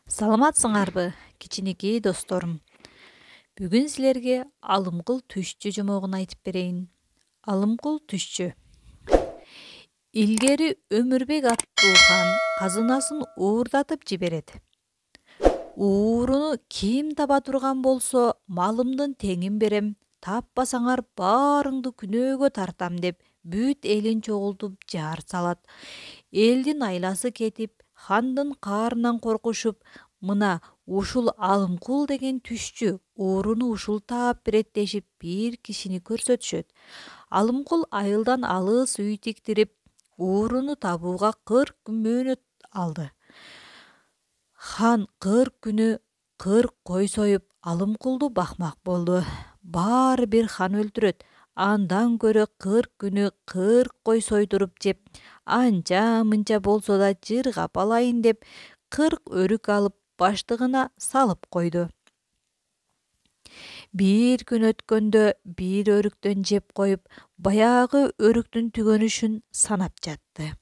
Саламатсыңарбы, кичинекей досторум. Бүгүн силерге алымкул түшчү жомогун айтып берейин. Алымкул түшчү. Илгери Өмүрбек аттуу хан казынасын уурдатып жиберет. Ууруну ким таба турган болсо, малымдын теңин берем, таппасаңар баарыңды күнөөгө тартам деп бүт элин чогултуп жар салат. Элдин айласы кетип, хандын каарынан коркушуп, мына ушул Алымкул деген түшчү ууруну ушул таап берет дешип бир кишини көрсөтүшөт. Алымкул айылдан алыс үй тиктирип, ууруну табууга 40 күн мөөнөт алды. Хан 40 күнү 40 кой союп, Алымкулду бакмак болду. Баары бир хан өлтүрөт. Андан көрө 40 күнү 40 кой сойдуруп жеп, анча-мынча болсо да жыргап алайын деп 40 өрүк алып баштыгына салып койду. Бир күн өткөндө бир өрүктөн жеп коюп, баягы өрүктүн түгөнүшүн санап жатты.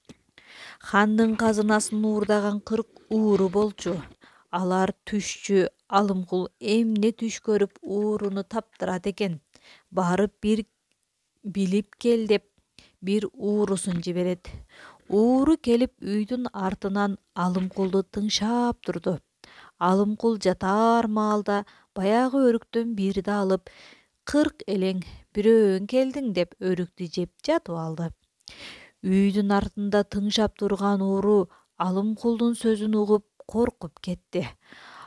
Хандын казынасын уурдаган 40 ууру болчу. Алар түшчү Алымкул эмне түш көрүп ууруну таптырат экен. Барып бир билип кел деп бир уурусун жиберет. Ууру келип үйдүн артынан Алымкулду тыңшап турду. Алымкул жатаар маалда баягы өрүктөн бирди алып, 40 элең бирөөң келдиң деп өрүктү жеп жатып алды. Үйдүн артында тыңшап турган ууру Алымкулдун сөзүн угуп коркуп кетти.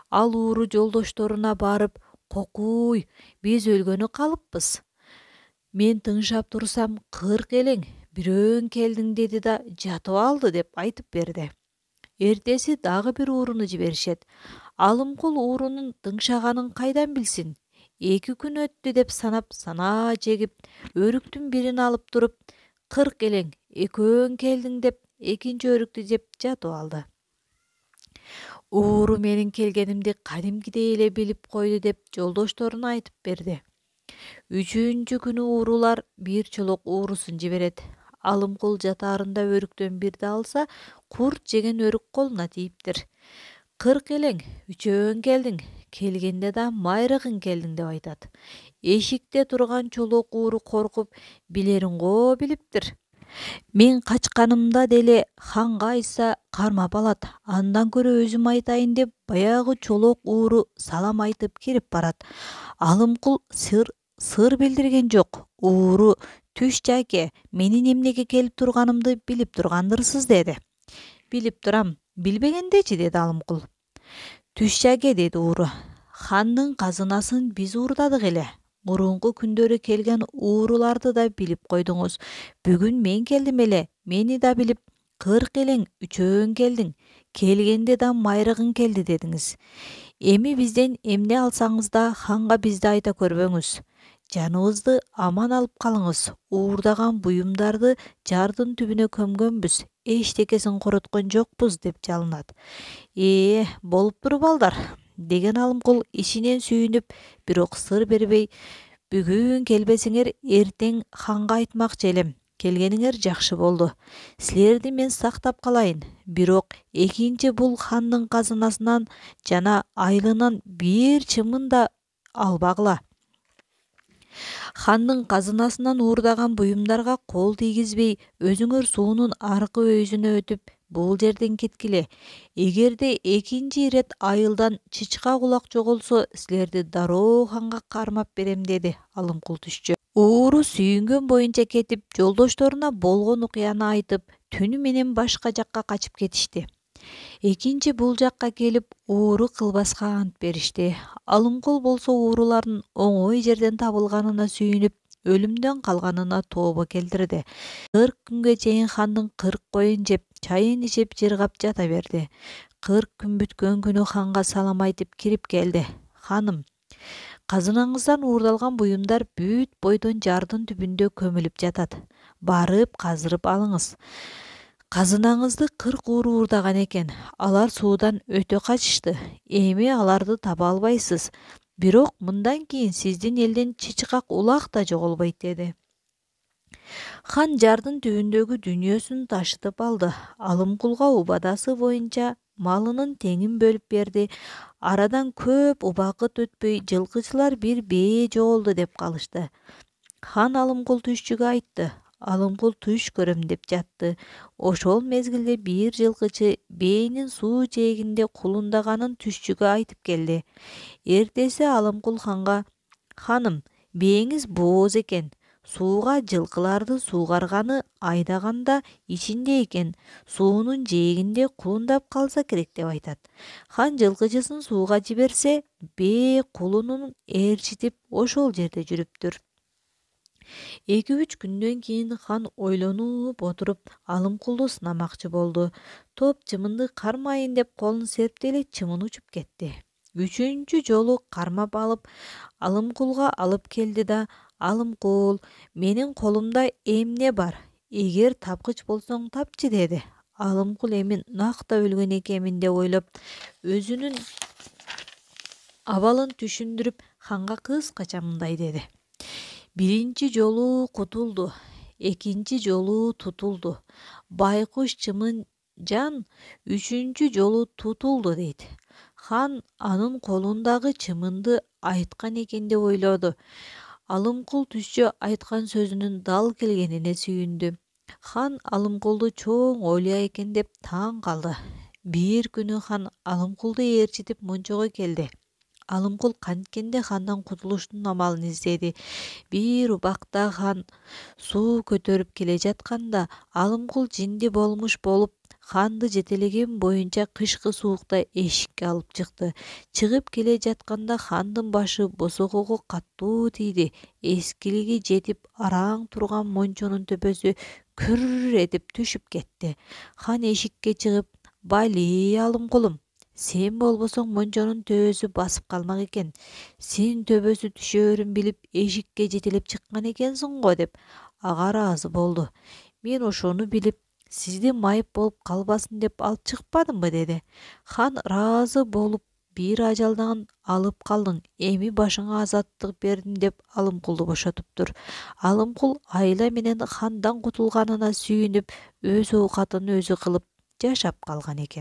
Ал ууру жолдошторуна барып, "Кокуй, биз өлгөнү калыппыз. Мен тыңшап турсам 40 элең бирөөң келдиң деди да жатып алды" деп айтып берди. Эртеси дагы бир ууруну жиберишет. Алымкул уурунун тыңшаганын кайдан билсин? 2 күн өттү деп санап санаа жегип, өрүктүн бирин алып туруп, 40 элең экөөң келдиң деп экинчи өрүктү жеп жатып алды. Ууру менин келгенимди кадимкидей эле билип койду деп жолдошторуна айтып берди. 3-күнү уурулар бир чолок уурусун жиберет. Алымкул жатаарында өрүктөн бирди алса, курт жеген өрүк колуна тийиптир. 40 элең, үчөөң келдиң, келгенде да майрыгың келдиң деп айтат. Эшикте турган чолок ууру коркуп, билерин го билиптир. Мен качканымда деле ханга айтса кармап алат. Андан көрө өзүм айтайын деп баягы чолок ууру салам айтып кирип барат. Алымкул сыр билдирген жок. Ууру: "Түшчү аке, менин эмнеге келип турганымды билип тургандырсыз" деди. "Билип турам, билбегендечи" деди Алымкул. "Түшчү аке" деди ууру. "Хандын казынасын биз уурдадык эле. Мурунку күндөрү келген ууруларды да билип койдуңуз. Бүгүн мен келдим эле, мени да билип 40 элең үчөөң келдиң, келгенде да майрыгың келди дедиңиз. Эми бизден эмне алсаңыз да ханга бизди айта көрбөңүз. Жаныбызды аман алып калыңыз. Уурдаган буюмдарды жардын түбүнө көмгөнбүз. Эчтекесин короткон жокпуз" деп жалынат. Болуптур балдар" деген Алымкул ичинен сүйүнүп, бирок сыр бербей, "Бүгүн келбесеңер, эртең ханга айтмакчы элем. Келгениңер жакшы болду. Силерди мен сактап калайын. Бирок экинчи бул хандын казынасынан жана айылынан бир чымын да албагыла. Хандын казынасынан уурдаган буюмдарга кол тийгизбей, өзүңөр суунун аркы өйүзүнө өтүп, бул жерден кеткиле. Эгерде экинчи ирет айылдан чычка кулак жоголсо, силерди дароо ханга кармап берем" деди Алымкул түшчү. Ууру сүйүнгөн боюнча кетип, жолдошторуна болгон окуяны айтып, түнү менен башка жакка качып кетишти. Экинчи бул жакка келип, ууру кылбаска ант беришти. Алымкул болсо уурулардын оңой жерден табылганына сүйүнүп, өлүмдөн калганына тообо келтирди. 40 күнгө чейин хандын 40 коюн жеп, чайын ичип, жыргап жата берди. 40 күн бүткөн күнү ханга салам айтып кирип келди. "Ханым, казынаңыздан уурдалган буюмдар бүт бойдон жардын түбүндө көмүлүп жатат. Барып казырып алыңыз. Казынаңызды 40 ууру уурдаган экен. Алар суудан өтө качышты. Эми аларды таба албайсыз. Бирок мындан кийин сиздин элден чычкак улак да жоголбойт" деди. Хан жардын түбүндөгү дүйнөсүн ташытып алды. Алымкулга убадасы боюнча малынын теңин бөлүп берди. Арадан көп убакыт өтпөй жылкычылар бир бээ жоолду деп калышты. Хан Алымкул түшчүгө айтты. Алымкул түш көрөм деп жатты. Ошол мезгилде бир жылкычы бээнин суу жээгинде кулундаганын түшчүгө айтып келди. Эртеси Алымкул ханга: «Ханым, бээңиз бооз экен. Сууга жылкыларды суугарганы айдаганда ичинде экен. Суунун жээгинде кулундап калса керек» деп айтат. Хан жылкычысын сууга жиберсе, бээ кулунун ээрчитип ошол жерде жүрүптүр. 2-3 күндөн кийин хан ойлонуп отуруп Алымкулду сынамакчы болду. Топ чымынды кармайын деп колун серпти эле чымын учуп кетти. 3-чү жолу кармап алып Алымкулга алып келди да: «Алымкул, менин колумда эмне бар? Эгер тапкыч болсоң тапчы» деди. Алымкул эми накта өлгөн экенмин деп ойлоп, өзүнүн абалын түшүндүрүп ханга кыскача мындай деди: «Биринчи жолу кутулду, экинчи жолу тутулду. Байкуш чымын жан 3-чү жолу тутулду» дейт. Хан анын колундагы чымынды айткан экен деп ойлоду. Алымкул түшчү айткан сөзүнүн дал келгенине сүйүндү. Хан Алымкулду чоң оолуя экен деп таң калды. Бир күнү хан Алымкулду ээрчитип мончого келди. Алымкул канткенде хандан кутулуштун амалын издеди. Бир убакта хан суу көтөрүп келе жатканда Алымкул жинди болмуш болуп, ханды жетелеген боюнча кышкы суукта эшикке алып чыкты. Чыгып келе жатканда хандын башы босогого катуу тийди. Эскилиги жетип араң турган мончонун төбөсү күр этип түшүп кетти. Хан эшикке чыгып: «Бали, Алымкулум, сен болбосоң мончонун төбөсү басып калмак экен. Сен төбөсү түшөөрүн билип эшикке жетелеп чыккан экенсиң го» деп ага ыраазы болду. «Мен ошону билип, сизди майып болуп калбасын деп алып чыкпадымбы?» деди. Хан ыраазы болуп: «Бир ажалдан алып калдың, эми башыңа азаттык бердим» деп Алымкулду бошотуптур. Алымкул айла менен хандан кутулганына сүйүнүп, өз оокатын өзү кылып жашап калган экен.